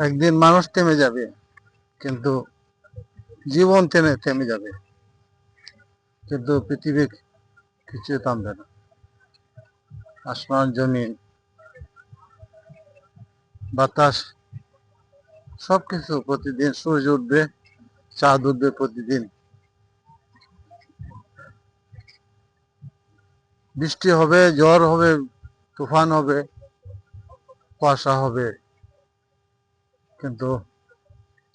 একদিন মানুষ থেমে যাবে, কিন্তু জীবন থেমে যাবে, কিন্তু পৃথিবী কিছু থামবে না। আসমান জমিন বাতাস সবকিছু প্রতিদিন, সূর্য উঠবে, চাঁদ উঠবে প্রতিদিন, বৃষ্টি হবে, ঝড় হবে, তুফান হবে, কুয়াশা হবে, কিন্তু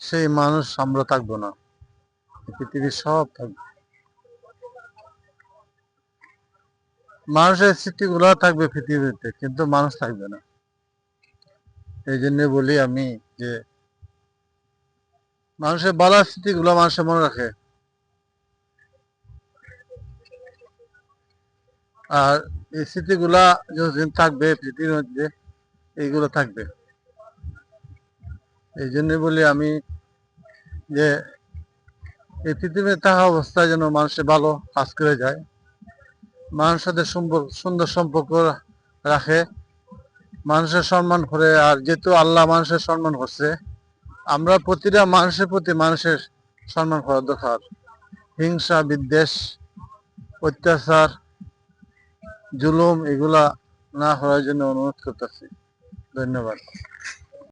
সেই মানুষ আমরা থাকবো না। পৃথিবীর সব থাকবে, মানুষের স্মৃতিগুলো থাকবে পৃথিবীতে, কিন্তু মানুষ থাকবে না। এই জন্য বলি আমি যে মানুষের ভালো স্মৃতিগুলো মানুষের মনে রাখে, আর এই স্মৃতিগুলা যতদিন থাকবে পৃথিবীর মধ্যে, এইগুলো থাকবে। এই জন্য বলি আমি যে এই পৃথিবীতে থাকা অবস্থায় যেন মানুষের ভালো কাজ করে যায়, মানুষের সাথে সুন্দর সম্পর্ক রাখে, মানুষের সম্মান করে। আর যেহেতু আল্লাহ মানুষের সম্মান করছে, আমরা প্রতিটা মানুষের প্রতি মানুষের সম্মান করা দরকার। হিংসা, বিদ্বেষ, অত্যাচার, জুলুম এগুলা না করার জন্য অনুরোধ করতেছি। ধন্যবাদ।